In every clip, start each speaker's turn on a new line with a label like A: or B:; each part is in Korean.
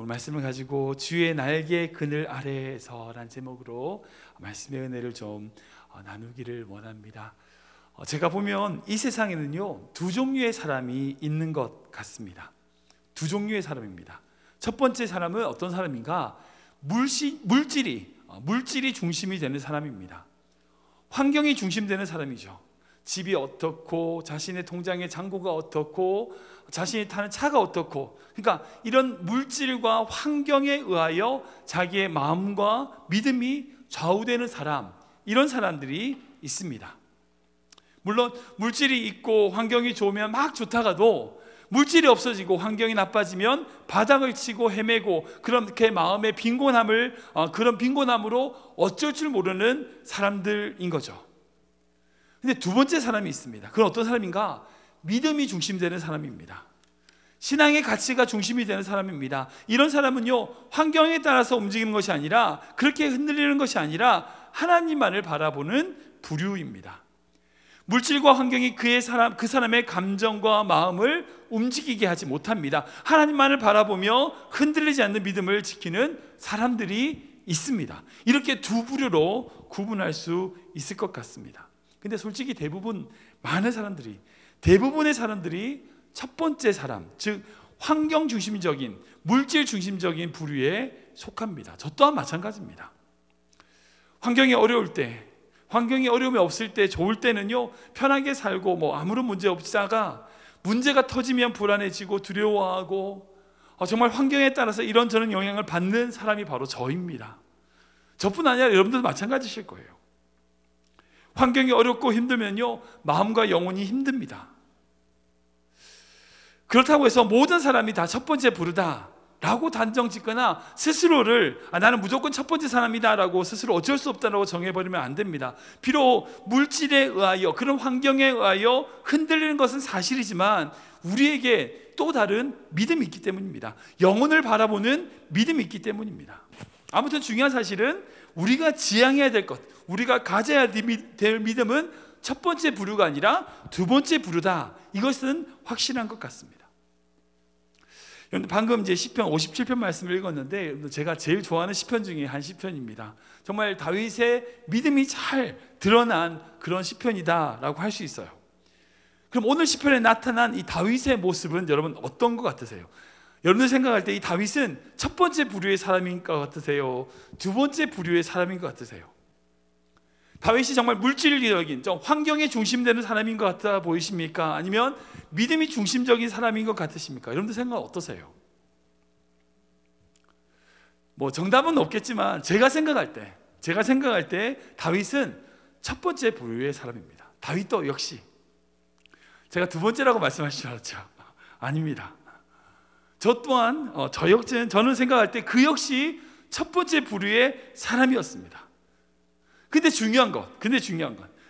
A: 말씀을 가지고 주의 날개 그늘 아래에서란 제목으로 말씀의 은혜를 좀 나누기를 원합니다. 제가 보면 이 세상에는요, 두 종류의 사람이 있는 것 같습니다. 두 종류의 사람입니다. 첫 번째 사람은 어떤 사람인가? 물질이 중심이 되는 사람입니다. 환경이 중심되는 사람이죠. 집이 어떻고, 자신의 통장의 잔고가 어떻고, 자신이 타는 차가 어떻고, 그러니까 이런 물질과 환경에 의하여 자기의 마음과 믿음이 좌우되는 사람, 이런 사람들이 있습니다. 물론 물질이 있고 환경이 좋으면 막 좋다가도 물질이 없어지고 환경이 나빠지면 바닥을 치고 헤매고, 그렇게 마음의 그런 빈곤함으로 어쩔 줄 모르는 사람들인 거죠. 근데 두 번째 사람이 있습니다. 그건 어떤 사람인가? 믿음이 중심되는 사람입니다. 신앙의 가치가 중심이 되는 사람입니다. 이런 사람은요, 환경에 따라서 움직이는 것이 아니라, 그렇게 흔들리는 것이 아니라 하나님만을 바라보는 부류입니다. 물질과 환경이 그 사람의 감정과 마음을 움직이게 하지 못합니다. 하나님만을 바라보며 흔들리지 않는 믿음을 지키는 사람들이 있습니다. 이렇게 두 부류로 구분할 수 있을 것 같습니다. 근데 솔직히 대부분의 사람들이 첫 번째 사람, 즉 환경 중심적인, 물질 중심적인 부류에 속합니다. 저 또한 마찬가지입니다. 환경이 어려울 때, 환경이 어려움이 없을 때, 좋을 때는요, 편하게 살고 아무런 문제 없다가 문제가 터지면 불안해지고 두려워하고, 정말 환경에 따라서 이런저런 영향을 받는 사람이 바로 저입니다. 저뿐 아니라 여러분들도 마찬가지실 거예요. 환경이 어렵고 힘들면요, 마음과 영혼이 힘듭니다. 그렇다고 해서 모든 사람이 다 첫 번째 부류다 라고 단정 짓거나 스스로를 나는 무조건 첫 번째 사람이다 라고 스스로 어쩔 수 없다라고 정해버리면 안 됩니다. 비록 물질에 의하여, 그런 환경에 의하여 흔들리는 것은 사실이지만 우리에게 또 다른 믿음이 있기 때문입니다. 영혼을 바라보는 믿음이 있기 때문입니다. 아무튼 중요한 사실은 우리가 지향해야 될 것, 우리가 가져야 될 믿음은 첫 번째 부류가 아니라 두 번째 부류다, 이것은 확실한 것 같습니다. 방금 이제 시편 57편 말씀을 읽었는데, 제가 제일 좋아하는 시편 중에 한 시편입니다. 정말 다윗의 믿음이 잘 드러난 그런 시편이다라고 할 수 있어요. 그럼 오늘 시편에 나타난 이 다윗의 모습은 여러분 어떤 것 같으세요? 여러분들 생각할 때 이 다윗은 첫 번째 부류의 사람인 것 같으세요? 두 번째 부류의 사람인 것 같으세요? 다윗이 정말 물질적인, 좀 환경에 중심되는 사람인 것 같아 보이십니까? 아니면 믿음이 중심적인 사람인 것 같으십니까? 여러분들 생각 어떠세요? 정답은 없겠지만 제가 생각할 때 다윗은 첫 번째 부류의 사람입니다. 다윗도 역시 제가 두 번째라고 말씀하실 줄 알았죠? 아닙니다. 저 또한 저는 생각할 때 그 역시 첫 번째 부류의 사람이었습니다. 근데 중요한 건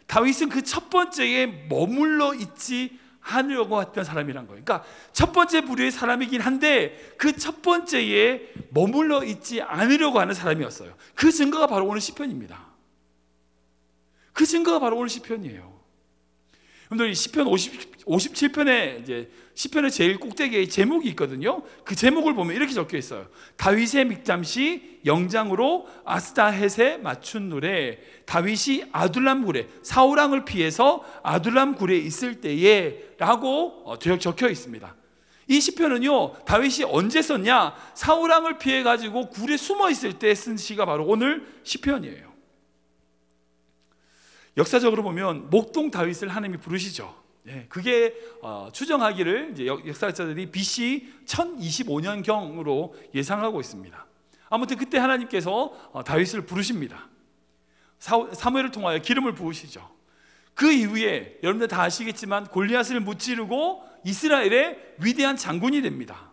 A: 다윗은 그 첫 번째에 머물러 있지 않으려고 했던 사람이란 거예요. 그러니까 첫 번째 부류의 사람이긴 한데 그 첫 번째에 머물러 있지 않으려고 하는 사람이었어요. 그 증거가 바로 오늘 시편입니다. 그 증거가 바로 오늘 시편이에요. 여러분들 시편 57편에 이제 시편의 제일 꼭대기에 제목이 있거든요. 그 제목을 보면 이렇게 적혀 있어요. 다윗의 믹잠시 영장으로 아스다헷에 맞춘 노래. 다윗이 아둘람 굴에, 사울왕을 피해서 아둘람 굴에 있을 때에 라고 적혀 있습니다. 이 시편은요, 다윗이 언제 썼냐? 사울왕을 피해 가지고 굴에 숨어 있을 때 쓴 시가 바로 오늘 시편이에요. 역사적으로 보면 목동 다윗을 하나님이 부르시죠. 그게 추정하기를 이제 역사학자들이 BC 1025년경으로 예상하고 있습니다. 아무튼 그때 하나님께서 다윗을 부르십니다. 사무엘을 통하여 기름을 부으시죠. 그 이후에 여러분들 다 아시겠지만 골리앗을 무찌르고 이스라엘의 위대한 장군이 됩니다.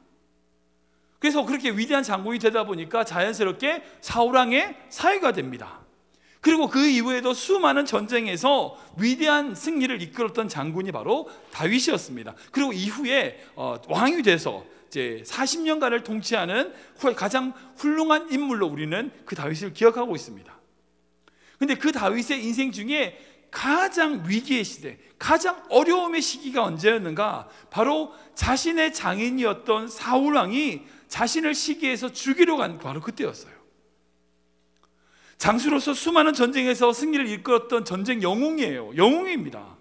A: 그래서 그렇게 위대한 장군이 되다 보니까 자연스럽게 사울왕의 사위가 됩니다. 그리고 그 이후에도 수많은 전쟁에서 위대한 승리를 이끌었던 장군이 바로 다윗이었습니다. 그리고 이후에 왕이 돼서 이제 40년간을 통치하는 가장 훌륭한 인물로 우리는 그 다윗을 기억하고 있습니다. 근데 그 다윗의 인생 중에 가장 위기의 시대, 가장 어려움의 시기가 언제였는가? 바로 자신의 장인이었던 사울왕이 자신을 시기해서 죽이려고 한 바로 그때였어요. 장수로서 수많은 전쟁에서 승리를 이끌었던 전쟁 영웅이에요. 영웅입니다.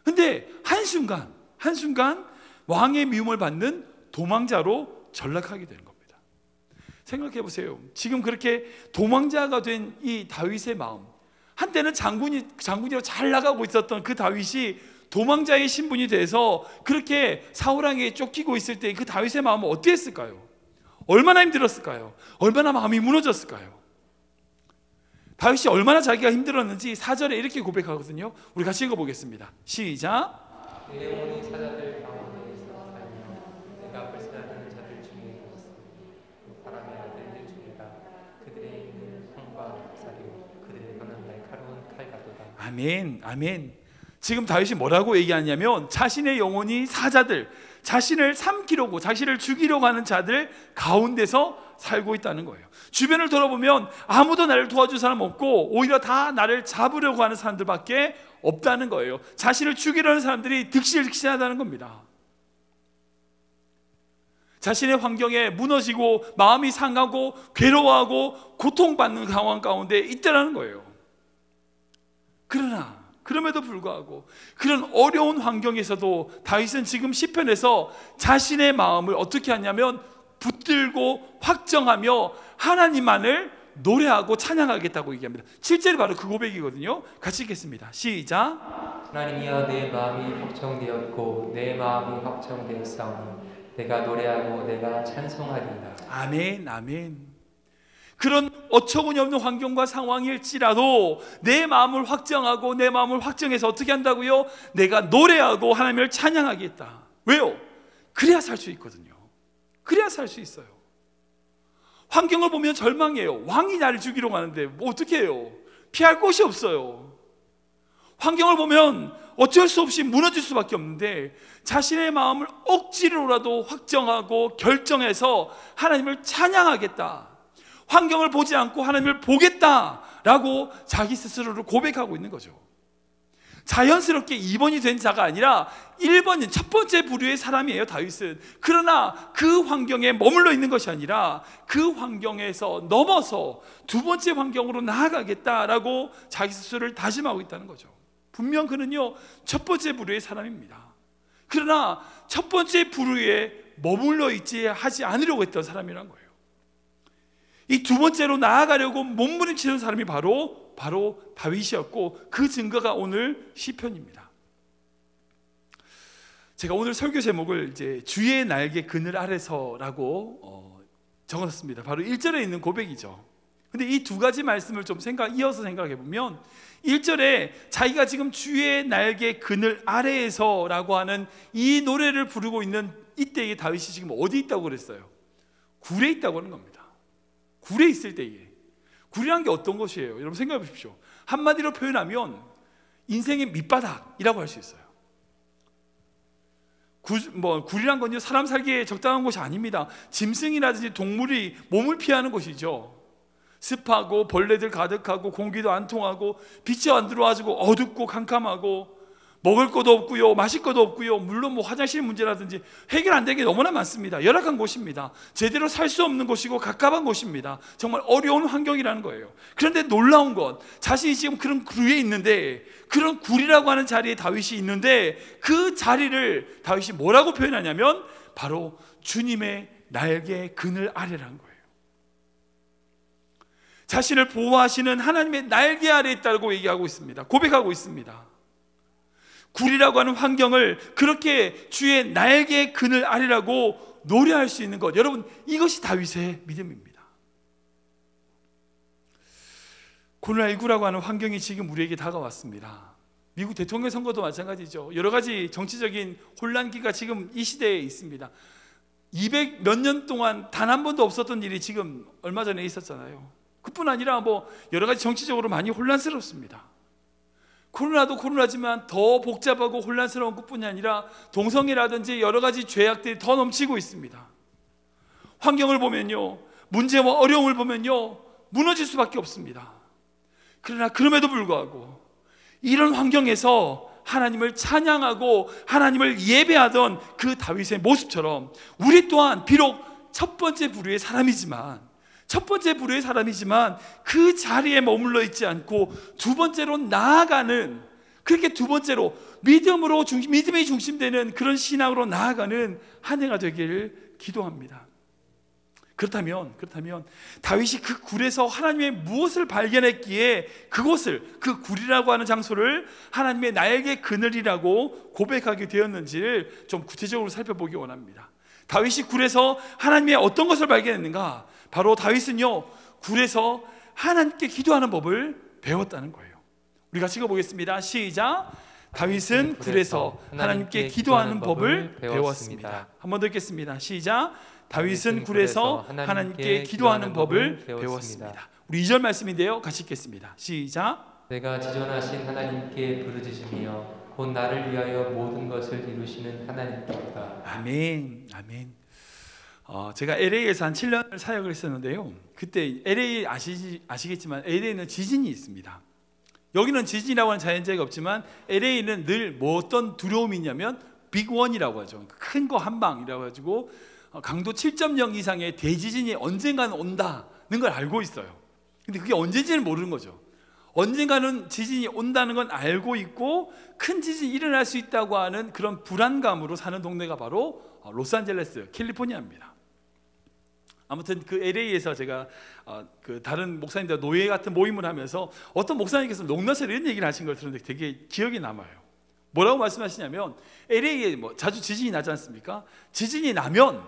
A: 근데 한순간 왕의 미움을 받는 도망자로 전락하게 되는 겁니다. 생각해 보세요. 지금 그렇게 도망자가 된 이 다윗의 마음, 한때는 장군이로 잘 나가고 있었던 그 다윗이 도망자의 신분이 돼서 그렇게 사울왕에게 쫓기고 있을 때 그 다윗의 마음은 어땠을까요? 얼마나 힘들었을까요? 얼마나 마음이 무너졌을까요? 다윗이 얼마나 자기가 힘들었는지 4절에 이렇게 고백하거든요. 우리 같이 읽어보겠습니다. 시작.
B: 내 영혼이 사자들 가운데에서 살며 내가 불사하는 자들 중에 있으니 바람의 아들들 중에가 그들의 있는 황과 사리요 그들의 가는 날카로운 칼같도다.
A: 아멘, 아멘. 지금 다윗이 뭐라고 얘기하냐면 자신의 영혼이 사자들, 자신을 삼키려고, 자신을 죽이려고 하는 자들 가운데서 살고 있다는 거예요. 주변을 돌아보면 아무도 나를 도와줄 사람 없고 오히려 다 나를 잡으려고 하는 사람들밖에 없다는 거예요. 자신을 죽이려는 사람들이 득실득실하다는 겁니다. 자신의 환경에 무너지고 마음이 상하고 괴로워하고 고통받는 상황 가운데 있다는 거예요. 그러나 그럼에도 불구하고 그런 어려운 환경에서도 다윗은 지금 시편에서 자신의 마음을 어떻게 하냐면 붙들고 확정하며 하나님만을 노래하고 찬양하겠다고 얘기합니다. 7절이 바로 그 고백이거든요. 같이 읽겠습니다. 시작.
B: 하나님이여 내 마음이 확정되었고 내 마음이 확정되었사오니 내가 노래하고 내가 찬송하리이다.
A: 아멘, 아멘. 그런 어처구니 없는 환경과 상황일지라도 내 마음을 확정하고 내 마음을 확정해서 어떻게 한다고요? 내가 노래하고 하나님을 찬양하겠다. 왜요? 그래야 살 수 있거든요. 그래야 살 수 있어요. 환경을 보면 절망해요. 왕이 나를 죽이려고 하는데 뭐 어떻게 해요? 피할 곳이 없어요. 환경을 보면 어쩔 수 없이 무너질 수밖에 없는데 자신의 마음을 억지로라도 확정하고 결정해서 하나님을 찬양하겠다, 환경을 보지 않고 하나님을 보겠다라고 자기 스스로를 고백하고 있는 거죠. 자연스럽게 2번이 된 자가 아니라 1번인 첫 번째 부류의 사람이에요, 다윗은. 그러나 그 환경에 머물러 있는 것이 아니라 그 환경에서 넘어서 두 번째 환경으로 나아가겠다라고 자기 스스로를 다짐하고 있다는 거죠. 분명 그는요 첫 번째 부류의 사람입니다. 그러나 첫 번째 부류에 머물러 있지 하지 않으려고 했던 사람이란 거예요. 이 두 번째로 나아가려고 몸부림치는 사람이 바로 다윗이었고 그 증거가 오늘 시편입니다. 제가 오늘 설교 제목을 이제 주의 날개 그늘 아래서라고 적었습니다. 바로 1절에 있는 고백이죠. 근데 이 두 가지 말씀을 좀 이어서 생각해 보면 1절에 자기가 지금 주의 날개 그늘 아래에서라고 하는 이 노래를 부르고 있는 이때의 다윗이 지금 어디 있다고 그랬어요? 굴에 있다고 하는 겁니다. 굴에 있을 때에, 굴이란 게 어떤 것이에요? 여러분 생각해 보십시오. 한마디로 표현하면 인생의 밑바닥이라고 할 수 있어요. 굴이란 건요 사람 살기에 적당한 곳이 아닙니다. 짐승이라든지 동물이 몸을 피하는 곳이죠. 습하고 벌레들 가득하고 공기도 안 통하고 빛이 안 들어와가지고 어둡고 캄캄하고 먹을 것도 없고요, 마실 것도 없고요. 물론 화장실 문제라든지 해결 안 되는 게 너무나 많습니다. 열악한 곳입니다. 제대로 살 수 없는 곳이고 갑갑한 곳입니다. 정말 어려운 환경이라는 거예요. 그런데 놀라운 건 자신이 지금 그런 굴에 있는데, 그런 굴이라고 하는 자리에 다윗이 있는데 그 자리를 다윗이 뭐라고 표현하냐면 바로 주님의 날개 그늘 아래라는 거예요. 자신을 보호하시는 하나님의 날개 아래에 있다고 얘기하고 있습니다. 고백하고 있습니다. 굴이라고 하는 환경을 그렇게 주의 날개 그늘 아래라고 노래할 수 있는 것, 여러분 이것이 다윗의 믿음입니다. 코로나19라고 하는 환경이 지금 우리에게 다가왔습니다. 미국 대통령 선거도 마찬가지죠. 여러 가지 정치적인 혼란기가 지금 이 시대에 있습니다. 200 몇 년 동안 단 한 번도 없었던 일이 지금 얼마 전에 있었잖아요. 그뿐 아니라 여러 가지 정치적으로 많이 혼란스럽습니다. 코로나도 코로나지만 더 복잡하고 혼란스러운 것뿐이 아니라 동성애라든지 여러 가지 죄악들이 더 넘치고 있습니다. 환경을 보면요, 문제와 어려움을 보면요 무너질 수밖에 없습니다. 그러나 그럼에도 불구하고 이런 환경에서 하나님을 찬양하고 하나님을 예배하던 그 다윗의 모습처럼 우리 또한 비록 첫 번째 부류의 사람이지만 그 자리에 머물러 있지 않고 두 번째로 나아가는, 그렇게 두 번째로 믿음이 중심되는 그런 신앙으로 나아가는 한 해가 되기를 기도합니다. 그렇다면 다윗이 그 굴에서 하나님의 무엇을 발견했기에 그곳을, 그 굴이라고 하는 장소를 하나님의 나에게 그늘이라고 고백하게 되었는지를 좀 구체적으로 살펴보기 원합니다. 다윗이 굴에서 하나님의 어떤 것을 발견했는가? 바로 다윗은요, 굴에서 하나님께 기도하는 법을 배웠다는 거예요. 우리 같이 읽어보겠습니다. 시작. 다윗은 굴에서 하나님께 기도하는 법을 배웠습니다. 한 번 더 읽겠습니다. 시작. 다윗은 굴에서 하나님께 기도하는 법을 배웠습니다. 우리 2절 말씀인데요, 같이 읽겠습니다. 시작.
B: 내가 지존하신 하나님께 부르짖으며 곧 나를 위하여 모든 것을 이루시는 하나님께로다.
A: 아멘. 제가 LA에서 한 7년을 사역을 했었는데요, 그때 LA 아시겠지만 LA는 지진이 있습니다. 여기는 지진이라고 하는 자연재해가 없지만 LA는 늘 뭐 어떤 두려움이 있냐면 빅원이라고 하죠. 큰 거 한 방이라고 가지고 강도 7.0 이상의 대지진이 언젠가는 온다는 걸 알고 있어요. 근데 그게 언제인지는 모르는 거죠. 언젠가는 지진이 온다는 건 알고 있고 큰 지진이 일어날 수 있다고 하는 그런 불안감으로 사는 동네가 바로 로스앤젤레스, 캘리포니아입니다. 아무튼 그 LA에서 제가 그 다른 목사님들 노예 같은 모임을 하면서 어떤 목사님께서 농담처럼 이런 얘기를 하신 걸 들었는데 되게 기억이 남아요. 뭐라고 말씀하시냐면 LA에 뭐 자주 지진이 나지 않습니까? 지진이 나면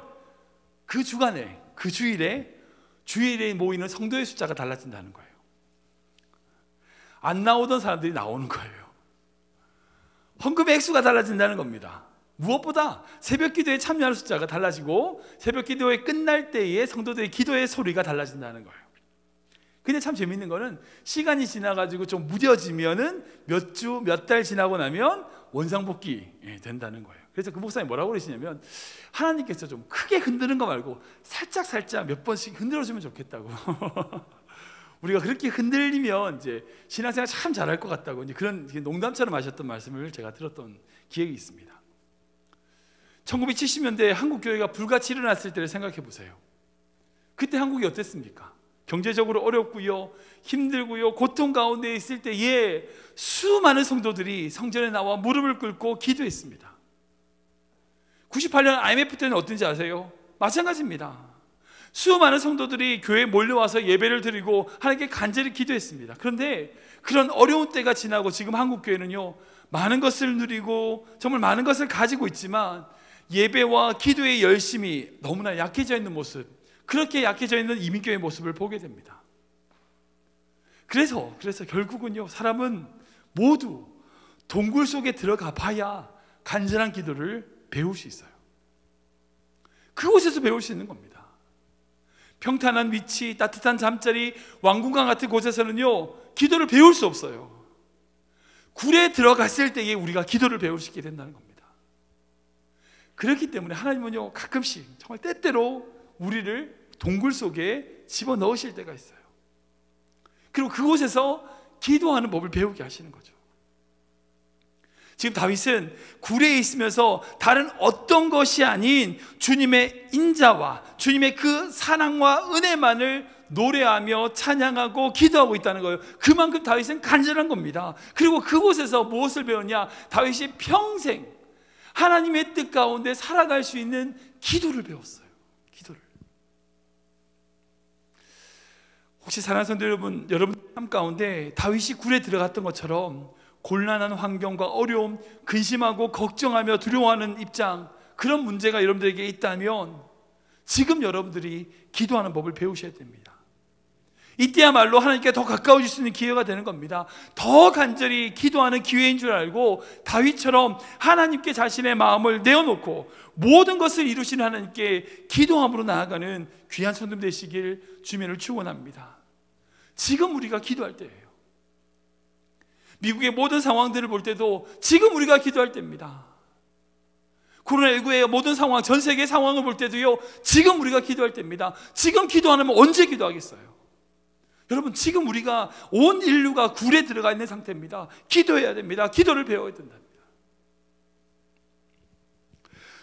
A: 그 주간에, 그 주일에 모이는 성도의 숫자가 달라진다는 거예요. 안 나오던 사람들이 나오는 거예요. 헌금의 액수가 달라진다는 겁니다. 무엇보다 새벽 기도에 참여하는 숫자가 달라지고 새벽 기도에 끝날 때의 성도들의 기도의 소리가 달라진다는 거예요. 근데 참 재밌는 거는 시간이 지나가지고 좀 무뎌지면은 몇 주, 몇 달 지나고 나면 원상복귀 된다는 거예요. 그래서 그 목사님이 뭐라고 그러시냐면 하나님께서 좀 크게 흔드는 거 말고 살짝 몇 번씩 흔들어주면 좋겠다고. 우리가 그렇게 흔들리면 이제 신앙생활 참 잘할 것 같다고 이제 그런 농담처럼 하셨던 말씀을 제가 들었던 기억이 있습니다. 1970년대에 한국 교회가 불같이 일어났을 때를 생각해 보세요. 그때 한국이 어땠습니까? 경제적으로 어렵고요, 힘들고요, 고통 가운데 있을 때에 수많은 성도들이 성전에 나와 무릎을 꿇고 기도했습니다. 98년 IMF 때는 어떤지 아세요? 마찬가지입니다. 수많은 성도들이 교회에 몰려와서 예배를 드리고 하나님께 간절히 기도했습니다. 그런데 그런 어려운 때가 지나고 지금 한국 교회는요, 많은 것을 누리고 정말 많은 것을 가지고 있지만 예배와 기도의 열심이 너무나 약해져 있는 모습, 그렇게 약해져 있는 이민교회의 모습을 보게 됩니다. 그래서 결국은요, 사람은 모두 동굴 속에 들어가 봐야 간절한 기도를 배울 수 있어요. 그곳에서 배울 수 있는 겁니다. 평탄한 위치, 따뜻한 잠자리, 왕궁강 같은 곳에서는요, 기도를 배울 수 없어요. 굴에 들어갔을 때에 우리가 기도를 배울 수 있게 된다는 겁니다. 그렇기 때문에 하나님은요, 가끔씩 정말 때때로 우리를 동굴 속에 집어넣으실 때가 있어요. 그리고 그곳에서 기도하는 법을 배우게 하시는 거죠. 지금 다윗은 굴에 있으면서 다른 어떤 것이 아닌 주님의 인자와 주님의 그 사랑과 은혜만을 노래하며 찬양하고 기도하고 있다는 거예요. 그만큼 다윗은 간절한 겁니다. 그리고 그곳에서 무엇을 배웠냐? 다윗이 평생 하나님의 뜻 가운데 살아갈 수 있는 기도를 배웠어요. 기도를. 혹시 사랑하는 성도 여러분 삶 가운데 다윗이 굴에 들어갔던 것처럼 곤란한 환경과 어려움, 근심하고 걱정하며 두려워하는 입장, 그런 문제가 여러분들에게 있다면 지금 여러분들이 기도하는 법을 배우셔야 됩니다. 이때야말로 하나님께 더 가까워질 수 있는 기회가 되는 겁니다. 더 간절히 기도하는 기회인 줄 알고 다윗처럼 하나님께 자신의 마음을 내어놓고 모든 것을 이루시는 하나님께 기도함으로 나아가는 귀한 성도 되시길 주님을 축원합니다. 지금 우리가 기도할 때예요. 미국의 모든 상황들을 볼 때도 지금 우리가 기도할 때입니다. 코로나19의 모든 상황, 전 세계 상황을 볼 때도요, 지금 우리가 기도할 때입니다. 지금 기도 안 하면 언제 기도하겠어요? 여러분, 지금 우리가 온 인류가 굴에 들어가 있는 상태입니다. 기도해야 됩니다. 기도를 배워야 된답니다.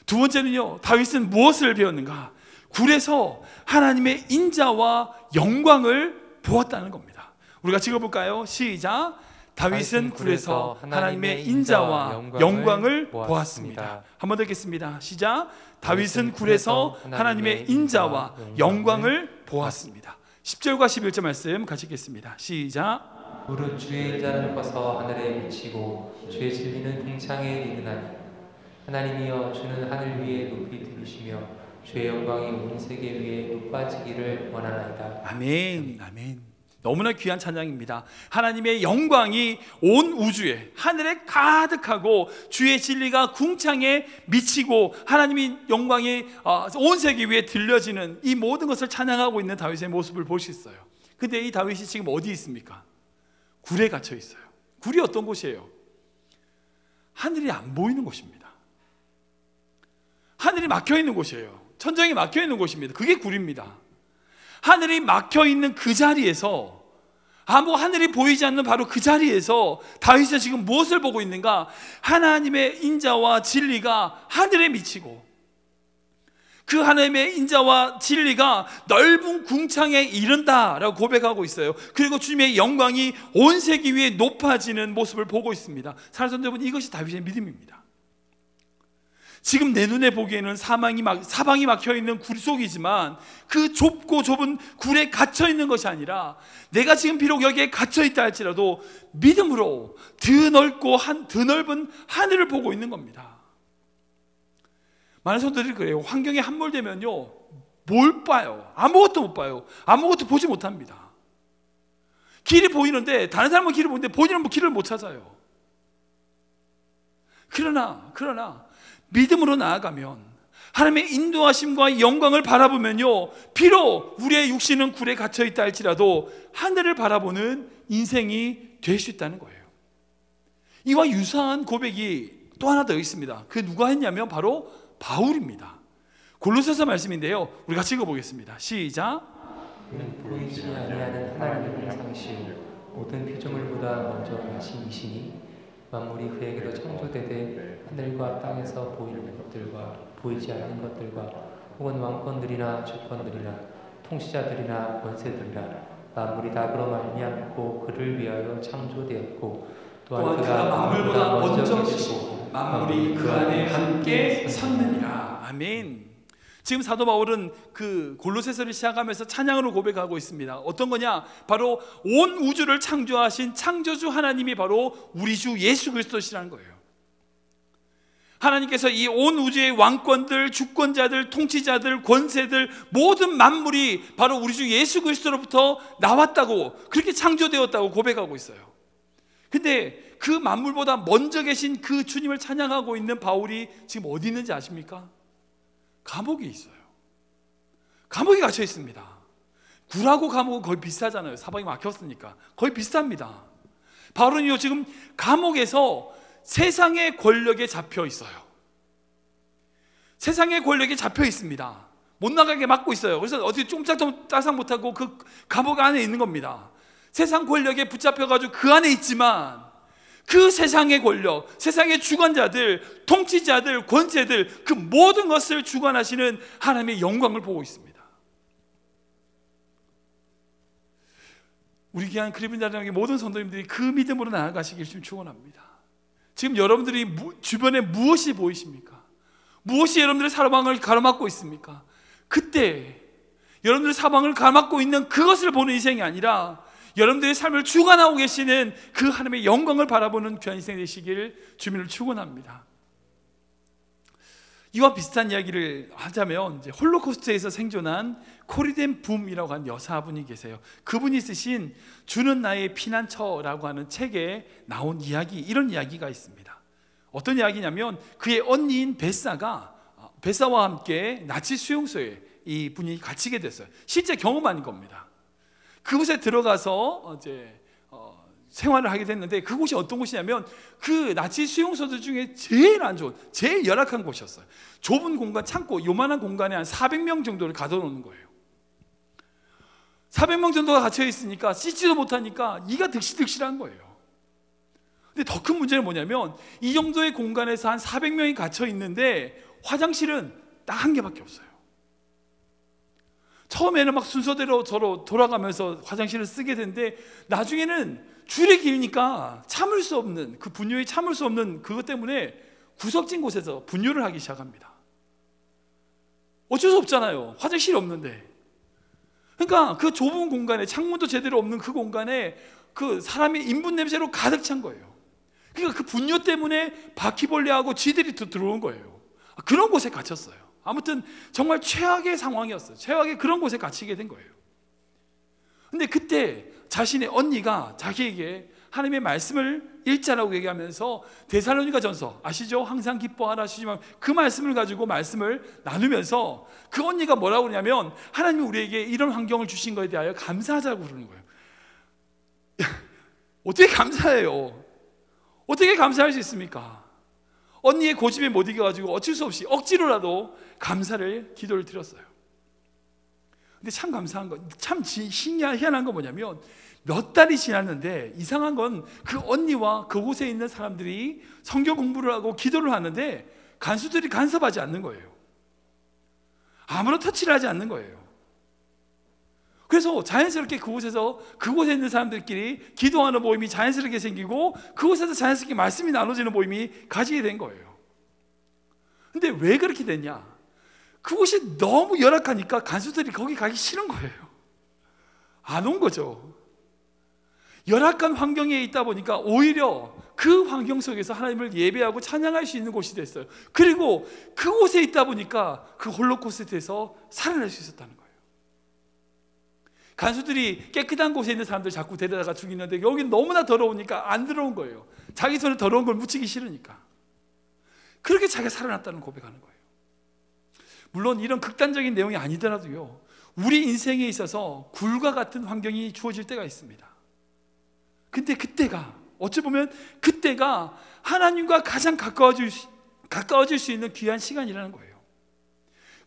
A: 두 번째는요, 다윗은 무엇을 배웠는가? 굴에서 하나님의 인자와 영광을 보았다는 겁니다. 우리가 읽어볼까요? 시작. 다윗은 굴에서 하나님의 인자와 영광을 보았습니다. 한번 더 읽겠습니다. 시작. 다윗은 굴에서 하나님의 인자와 영광을 보았습니다. 10절과 11절 말씀 같이 읽겠습니다. 시작.
B: 무릇 주의 인자는 커서 하늘에 미치고 주의 진리는 궁창에 이르나니 하나님이여 주는 하늘 위에 높이 들으시며 주의 영광이 온 세계 위에 높아지기를 원하나이다.
A: 아멘. 아멘. 너무나 귀한 찬양입니다. 하나님의 영광이 온 우주에 하늘에 가득하고 주의 진리가 궁창에 미치고 하나님의 영광이 온 세계 위에 들려지는 이 모든 것을 찬양하고 있는 다윗의 모습을 볼 수 있어요. 근데 이 다윗이 지금 어디 있습니까? 굴에 갇혀 있어요. 굴이 어떤 곳이에요? 하늘이 안 보이는 곳입니다. 하늘이 막혀 있는 곳이에요. 천정이 막혀 있는 곳입니다. 그게 굴입니다. 하늘이 막혀 있는 그 자리에서 아무 하늘이 보이지 않는 바로 그 자리에서 다윗은 지금 무엇을 보고 있는가? 하나님의 인자와 진리가 하늘에 미치고 그 하나님의 인자와 진리가 넓은 궁창에 이른다라고 고백하고 있어요. 그리고 주님의 영광이 온 세계 위에 높아지는 모습을 보고 있습니다. 사랑하는 여러분, 이것이 다윗의 믿음입니다. 지금 내 눈에 보기에는 사방이 막혀있는 굴 속이지만 그 좁고 좁은 굴에 갇혀있는 것이 아니라 내가 지금 비록 여기에 갇혀있다 할지라도 믿음으로 더 넓은 하늘을 보고 있는 겁니다. 많은 성도들이 그래요. 환경에 함몰되면요, 뭘 봐요? 아무것도 못 봐요. 아무것도 보지 못합니다. 길이 보이는데, 다른 사람은 길을 보는데 본인은 길을 못 찾아요. 그러나 믿음으로 나아가면 하나님의 인도하심과 영광을 바라보면요, 비록 우리의 육신은 굴에 갇혀있다 할지라도 하늘을 바라보는 인생이 될 수 있다는 거예요. 이와 유사한 고백이 또 하나 더 있습니다. 그 누가 했냐면 바로 바울입니다. 골로새서 말씀인데요, 우리 같이 읽어보겠습니다. 시작.
B: 보이지 아니하는 하나님을 상시오 모든 피조물보다 먼저 하신 이시니 만물이 그에게로 창조되되 하늘과 땅에서 보이는 것들과 보이지 않는 것들과 혹은 왕권들이나 주권들이나 통치자들이나 권세들이나 만물이 다 그로 말미암고 그를 위하여 창조되었고 또한 그가 만물보다 먼저 계시고 만물이 그 안에 함께 섰느니라.
A: 아멘. 지금 사도 바울은 그 골로새서를 시작하면서 찬양으로 고백하고 있습니다. 어떤 거냐? 바로 온 우주를 창조하신 창조주 하나님이 바로 우리 주 예수 그리스도시라는 거예요. 하나님께서 이 온 우주의 왕권들, 주권자들, 통치자들, 권세들 모든 만물이 바로 우리 주 예수 그리스도로부터 나왔다고, 그렇게 창조되었다고 고백하고 있어요. 근데 그 만물보다 먼저 계신 그 주님을 찬양하고 있는 바울이 지금 어디 있는지 아십니까? 감옥에 있어요. 감옥에 갇혀 있습니다. 굴하고 감옥은 거의 비슷하잖아요. 사방이 막혔으니까 거의 비슷합니다. 바울은요, 지금 감옥에서 세상의 권력에 잡혀 있어요. 세상의 권력에 잡혀 있습니다. 못 나가게 막고 있어요. 그래서 어떻게 꼼짝도 따상 못하고 그 감옥 안에 있는 겁니다. 세상 권력에 붙잡혀가지고 그 안에 있지만 그 세상의 권력, 세상의 주관자들, 통치자들, 권세들, 그 모든 것을 주관하시는 하나님의 영광을 보고 있습니다. 우리 귀한 그리스도인들에게 모든 성도님들이 그 믿음으로 나아가시길 좀 축원합니다. 지금 여러분들이 주변에 무엇이 보이십니까? 무엇이 여러분들의 사방을 가로막고 있습니까? 그때 여러분들의 사방을 가로막고 있는 그것을 보는 인생이 아니라 여러분들의 삶을 주관하고 계시는 그 하나님의 영광을 바라보는 귀한 인생 되시길 주님을 축원합니다. 이와 비슷한 이야기를 하자면 이제 홀로코스트에서 생존한 코리덴 붐이라고 하는 여사분이 계세요. 그분이 쓰신 주는 나의 피난처라고 하는 책에 나온 이야기, 이런 이야기가 있습니다. 어떤 이야기냐면 그의 언니인 베사와 함께 나치 수용소에 이 분이 갇히게 됐어요. 실제 경험한 겁니다. 그곳에 들어가서 이제 생활을 하게 됐는데, 그곳이 어떤 곳이냐면 그 나치 수용소들 중에 제일 안 좋은, 제일 열악한 곳이었어요. 좁은 공간, 창고 요만한 공간에 한 400명 정도를 가둬놓는 거예요. 400명 정도가 갇혀 있으니까 씻지도 못하니까 이가 득실득실한 거예요. 근데 더 큰 문제는 뭐냐면 이 정도의 공간에서 한 400명이 갇혀 있는데 화장실은 딱 한 개밖에 없어요. 처음에는 막 순서대로 저로 돌아가면서 화장실을 쓰게 되는데 나중에는 줄이 길니까 참을 수 없는, 그 분뇨에 참을 수 없는 그것 때문에 구석진 곳에서 분뇨를 하기 시작합니다. 어쩔 수 없잖아요. 화장실이 없는데. 그러니까 그 좁은 공간에, 창문도 제대로 없는 그 공간에 그 사람의 인분 냄새로 가득 찬 거예요. 그러니까 그 분뇨 때문에 바퀴벌레하고 쥐들이 들어온 거예요. 그런 곳에 갇혔어요. 아무튼 정말 최악의 상황이었어요. 최악의 그런 곳에 갇히게 된 거예요. 근데 그때 자신의 언니가 자기에게 하나님의 말씀을 읽자라고 얘기하면서 데살로니가전서 아시죠? 항상 기뻐하라 하시지만 그 말씀을 가지고 말씀을 나누면서 그 언니가 뭐라고 그러냐면 하나님이 우리에게 이런 환경을 주신 것에 대하여 감사하자고 그러는 거예요. 어떻게 감사해요? 어떻게 감사할 수 있습니까? 언니의 고집에 못 이겨가지고 어쩔 수 없이 억지로라도 감사를 기도를 드렸어요. 근데 참 감사한 건, 참 희한한 건 뭐냐면 몇 달이 지났는데 이상한 건 그 언니와 그곳에 있는 사람들이 성경 공부를 하고 기도를 하는데 간수들이 간섭하지 않는 거예요. 아무런 터치를 하지 않는 거예요. 그래서 자연스럽게 그곳에 있는 사람들끼리 기도하는 모임이 자연스럽게 생기고 그곳에서 자연스럽게 말씀이 나눠지는 모임이 가지게 된 거예요. 근데 왜 그렇게 됐냐? 그곳이 너무 열악하니까 간수들이 거기 가기 싫은 거예요. 안 온 거죠. 열악한 환경에 있다 보니까 오히려 그 환경 속에서 하나님을 예배하고 찬양할 수 있는 곳이 됐어요. 그리고 그곳에 있다 보니까 그 홀로코스트에서 살아날 수 있었다는 거예요. 간수들이 깨끗한 곳에 있는 사람들 자꾸 데려다가 죽이는데 여기는 너무나 더러우니까 안 들어온 거예요. 자기 손에 더러운 걸 묻히기 싫으니까. 그렇게 자기가 살아났다는 고백하는 거예요. 물론 이런 극단적인 내용이 아니더라도요, 우리 인생에 있어서 굴과 같은 환경이 주어질 때가 있습니다. 근데 그때가 어찌 보면 그때가 하나님과 가장 가까워질 수 있는 귀한 시간이라는 거예요.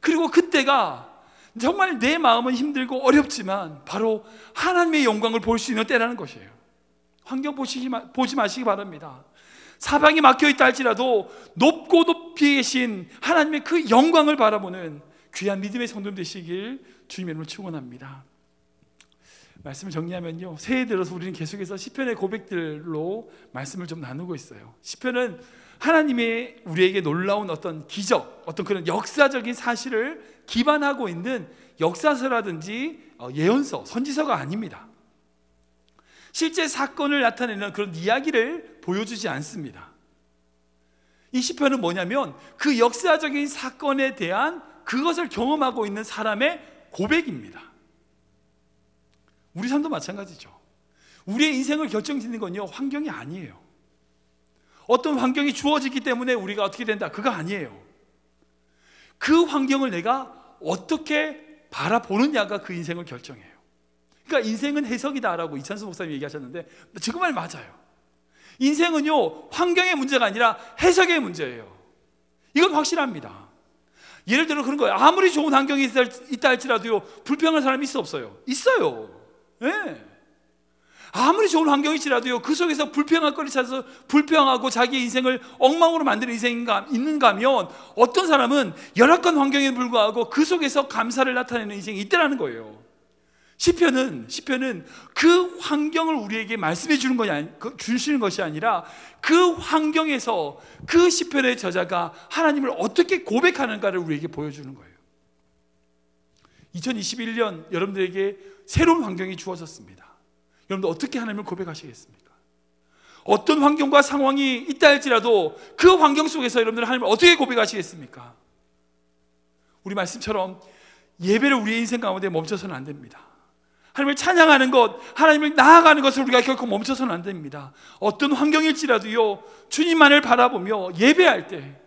A: 그리고 그때가 정말 내 마음은 힘들고 어렵지만 바로 하나님의 영광을 볼 수 있는 때라는 것이에요. 환경 보지 마시기 바랍니다. 사방이 막혀있다 할지라도 높고 높이 계신 하나님의 그 영광을 바라보는 귀한 믿음의 성도님 되시길 주님의 이름으로 축원합니다. 말씀을 정리하면요, 새해 들어서 우리는 계속해서 시편의 고백들로 말씀을 좀 나누고 있어요. 시편은 하나님의 우리에게 놀라운 어떤 기적, 어떤 그런 역사적인 사실을 기반하고 있는 역사서라든지 예언서, 선지서가 아닙니다. 실제 사건을 나타내는 그런 이야기를 보여주지 않습니다. 이 시편은 뭐냐면 그 역사적인 사건에 대한 그것을 경험하고 있는 사람의 고백입니다. 우리 삶도 마찬가지죠. 우리의 인생을 결정짓는 건요, 환경이 아니에요. 어떤 환경이 주어지기 때문에 우리가 어떻게 된다, 그거 아니에요. 그 환경을 내가 어떻게 바라보느냐가 그 인생을 결정해요. 그러니까 인생은 해석이다라고 이찬수 목사님이 얘기하셨는데 정말 맞아요. 인생은요, 환경의 문제가 아니라 해석의 문제예요. 이건 확실합니다. 예를 들어 그런 거예요. 아무리 좋은 환경이 있다 할지라도요, 불평할 사람이 있어 없어요? 있어요. 네. 아무리 좋은 환경이지라도요, 그 속에서 불평할 거리 찾아서 불평하고 자기 인생을 엉망으로 만드는 인생이 있는가 하면 어떤 사람은 열악한 환경에 불구하고 그 속에서 감사를 나타내는 인생이 있다는 거예요. 시편은 그 환경을 우리에게 말씀해 주시는 것이 아니라 그 환경에서 그 시편의 저자가 하나님을 어떻게 고백하는가를 우리에게 보여주는 거예요. 2021년 여러분들에게 새로운 환경이 주어졌습니다. 여러분들 어떻게 하나님을 고백하시겠습니까? 어떤 환경과 상황이 있다 할지라도 그 환경 속에서 여러분들 하나님을 어떻게 고백하시겠습니까? 우리 말씀처럼 예배를 우리의 인생 가운데 멈춰서는 안 됩니다. 하나님을 찬양하는 것, 하나님을 나아가는 것을 우리가 결코 멈춰서는 안 됩니다. 어떤 환경일지라도요, 주님만을 바라보며 예배할 때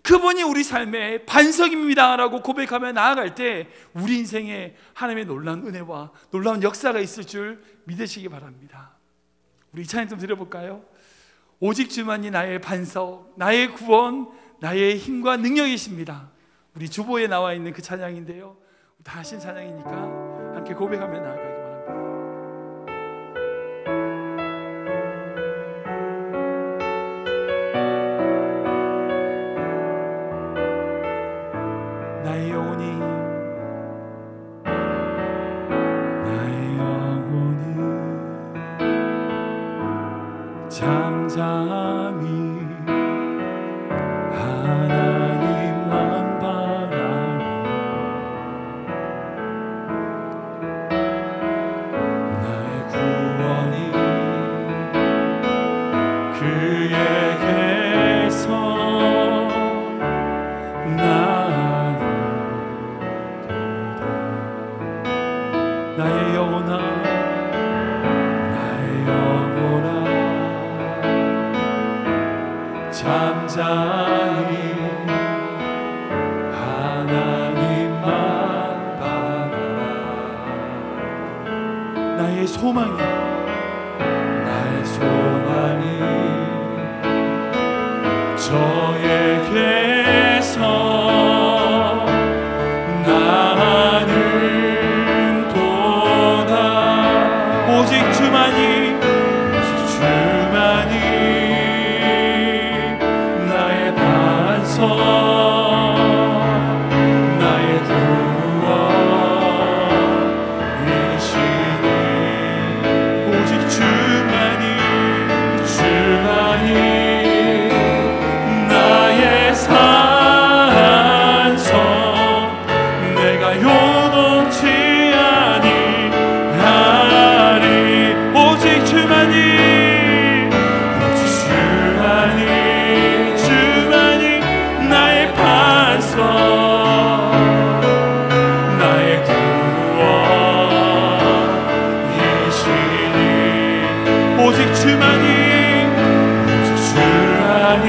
A: 그분이 우리 삶의 반석입니다 라고 고백하며 나아갈 때 우리 인생에 하나님의 놀라운 은혜와 놀라운 역사가 있을 줄 믿으시기 바랍니다. 우리 이 찬양 좀 드려볼까요? 오직 주만이 나의 반석, 나의 구원, 나의 힘과 능력이십니다. 우리 주보에 나와 있는 그 찬양인데요, 다 하신 찬양이니까 함께 고백하며 나아가기 바랍니다. 나의 영혼이 나의 영혼아, 나의 영혼아, 잠잠히 하나님만 바라라. 나의 소망이, 나의 소망이 저에게서 나는 도다. 오직 주만이, 주만이 나의 반석, 나의 구원이시니. 오직 주만이, 주만이 나의 산성, 내가 요동치 아니하리. 오직 주만이, 오직 주만이, 주만이 나의 반석, 나의 구원이시니. 오직 주만이, 오직 주만이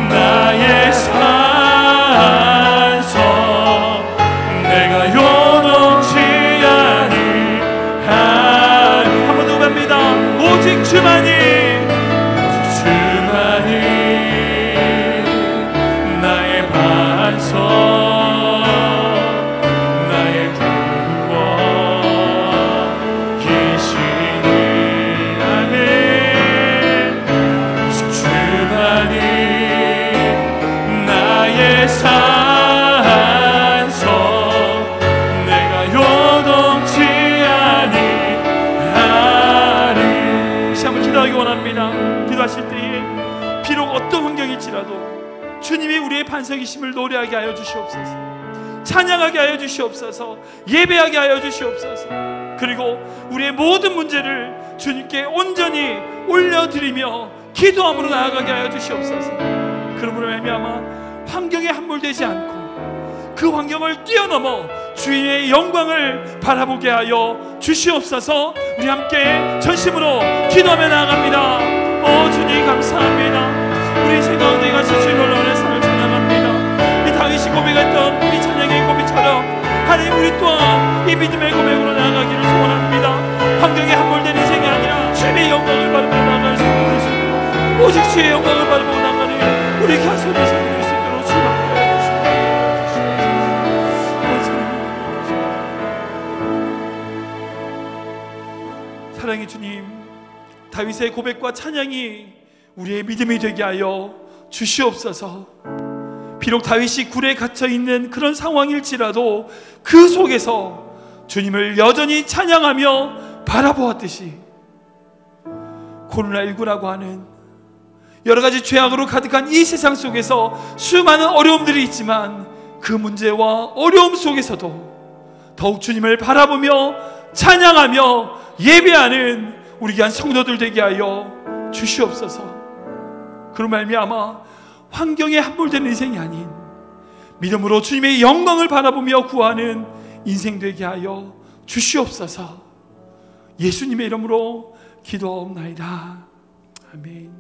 A: 나의 산성, 내가 요동치 아니하리. 한 번 더 갑니다. 오직 주만이, 오직 주만이 나의 반석, 나의 구원이시니. 아멘. 오직 주만이 나의 산성, 내가 요동치 아니하리. 시험을 기도하기 원합니다. 기도하실 때에 비록 어떤 환경일지라도 주님이 우리의 반석이심을 노래하게 하여 주시옵소서. 찬양하게 하여 주시옵소서. 예배하게 하여 주시옵소서. 그리고 우리의 모든 문제를 주님께 온전히 올려드리며 기도함으로 나아가게 하여 주시옵소서. 그러므로 말미암아 환경에 함몰되지 않고 그 환경을 뛰어넘어 주의 영광을 바라보게 하여 주시옵소서. 우리 함께 전심으로 기도하며 나아갑니다. 주님 감사합니다. 우리 생 가운데 가신 주의 놀라운 삶을 찬양합니다. 이 다윗이 고백했던 이 찬양의 고백처럼 하나님, 우리 또한 이 믿음의 고백으로 나아가기를 소원합니다. 환경에 함몰된 인생이 아니라 주의 영광을 바라보며 나아갈 수 있도록, 오직 주의 영광을 바라보고 나아가는 우리 가슴의 삶을 수 있도록 주님께 사랑의 주님, 다윗의 고백과 찬양이 우리의 믿음이 되게 하여 주시옵소서. 비록 다윗이 굴에 갇혀있는 그런 상황일지라도 그 속에서 주님을 여전히 찬양하며 바라보았듯이 코로나19라고 하는 여러가지 죄악으로 가득한 이 세상 속에서 수많은 어려움들이 있지만 그 문제와 어려움 속에서도 더욱 주님을 바라보며 찬양하며 예배하는 우리 귀한 성도들 되게 하여 주시옵소서. 그런 말미암아 환경에 함몰되는 인생이 아닌 믿음으로 주님의 영광을 바라보며 구하는 인생 되게 하여 주시옵소서. 예수님의 이름으로 기도하옵나이다. 아멘.